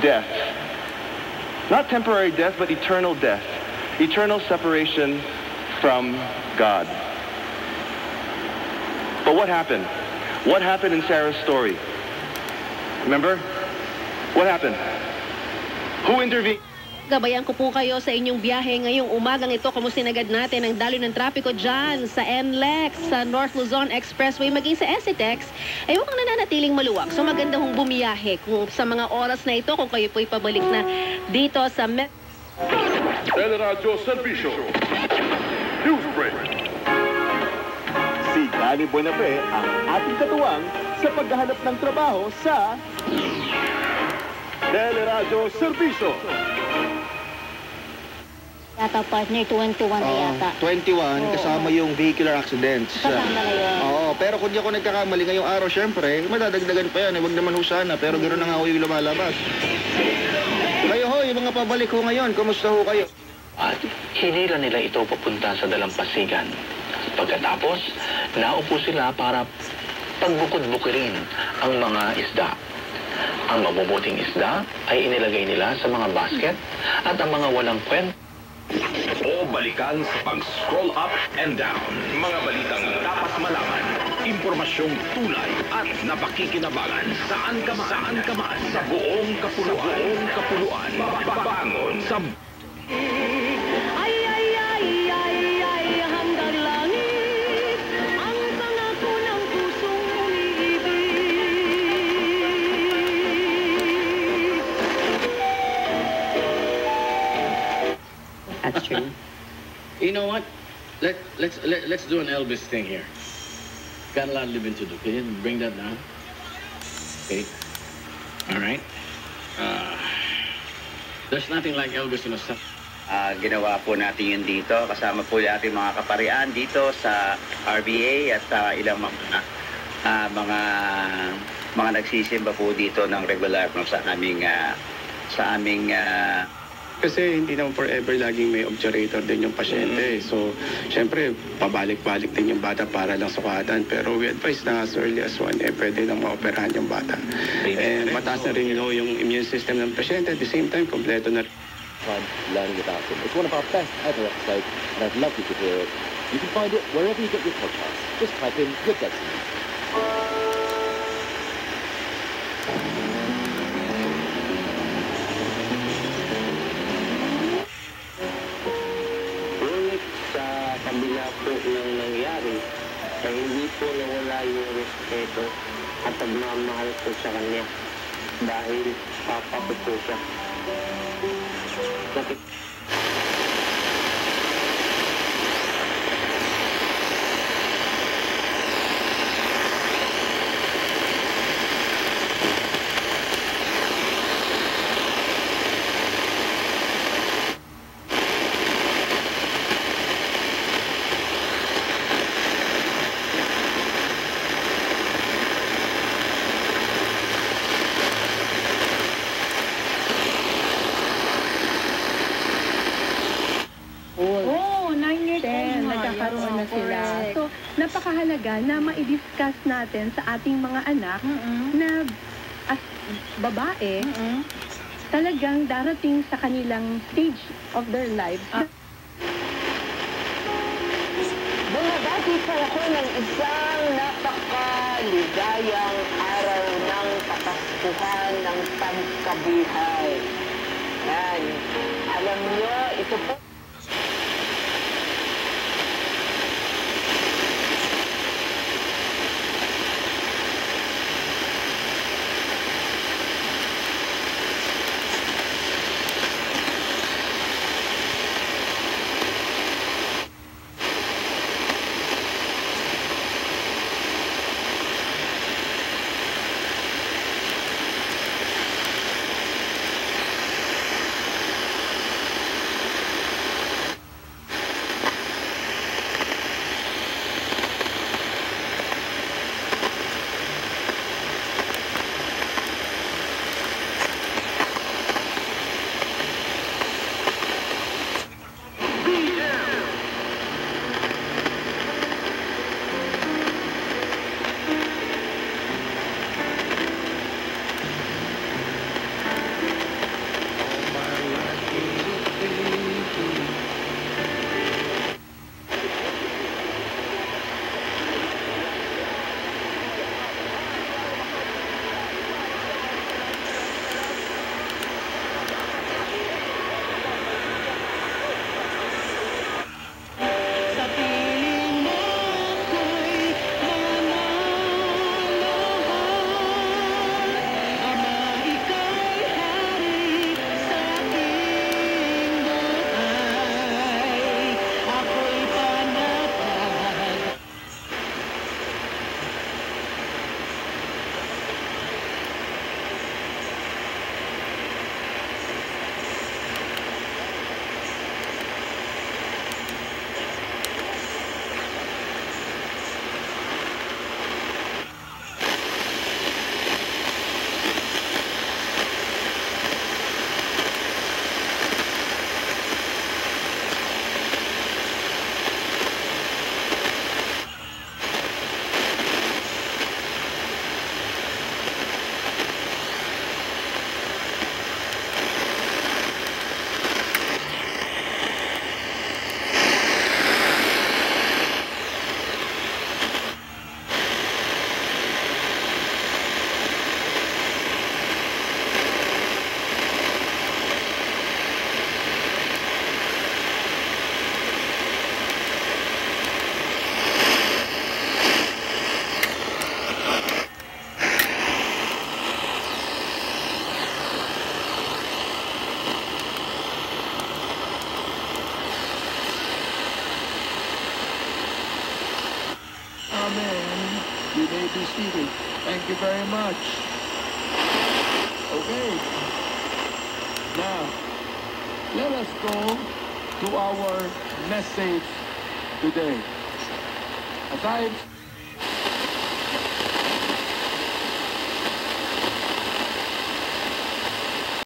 death. Not temporary death, but eternal death. Eternal separation from God. But what happened? What happened in Sarah's story? Remember? What happened? Who intervened? Gabayan ko po kayo sa inyong biyahe ngayong umagang ito. Kumusta agad natin ang daloy ng trapiko dyan sa NLEX, sa North Luzon Expressway, maging sa SCTEX, ay mukhang nananatiling maluwag. So maganda hong bumiyahe kung sa mga oras na ito, kung kayo po'y pabalik na dito sa Teleradyo Servisyo. News Break. Si Danny Buenafe ang ating katuwang sa paghahanap ng trabaho sa Teleradyo Servisyo. Yata partner, 21 na yata. 21, kasama yung vehicular accidents. Kasama na yun. Oo, pero kung di ako nagkakamali ngayong araw, syempre, madadagdagan pa yan. Huwag naman ho sana, pero gano'n na nga ho yung lumalabas. Kayo ho, yung mga pabalik ho ngayon, kumusta ho kayo? At hinila nila ito papunta sa dalampasigan. Pagkatapos, naupo sila para pagbukod-bukirin ang mga isda. Ang mabubuting isda ay inilagay nila sa mga basket at ang mga walang kwenta O balikan sa pag-scroll up and down. Mga balitang dapat malaman. Impormasyong tunay at napakikinabangan. Saan ka man. Sa buong kapuluan. Bangon sa... Ay, hanggang langit, ang pangako ng pusong umiibig. That's true. You know what? Let's do an Elvis thing here. Got a lot of living to do. Can you bring that down? Okay. All right. There's nothing like Elvis in a song. Ginawa po natin yun dito. Kasama po natin mga kaparian dito sa RBA at ilang mga nagsisimba po dito ng regular sa aming kasi hindi naman forever laging may obturator din yung pasyente. So, syempre, pabalik-balik din yung bata para lang sukatan. Pero we advise na as early as 1, pwede nang maoperahan yung bata. Mataas na rin yung immune system ng pasyente. At the same time, kompleto na rin. Learning about him. It's one of our best ever episodes, and I'd love you to hear it. You can find it wherever you get your podcasts. Just type in Good Destiny. Kabila po ng nangyari, ay hindi po nawala yung respeto at pagmamahal po sa kanya dahil papa ko po siya. Nagkakaroon na sila. So, napakahalaga na ma-discuss natin sa ating mga anak na as babae, talagang darating sa kanilang stage of their lives. Bumabati po ako ng isang napakaligayang araw ng Kapaskuhan ng Pagkabuhay. Yan. Alam niyo, ito po may be seated. Thank you very much. Okay. Now, let us go to our message today. As I've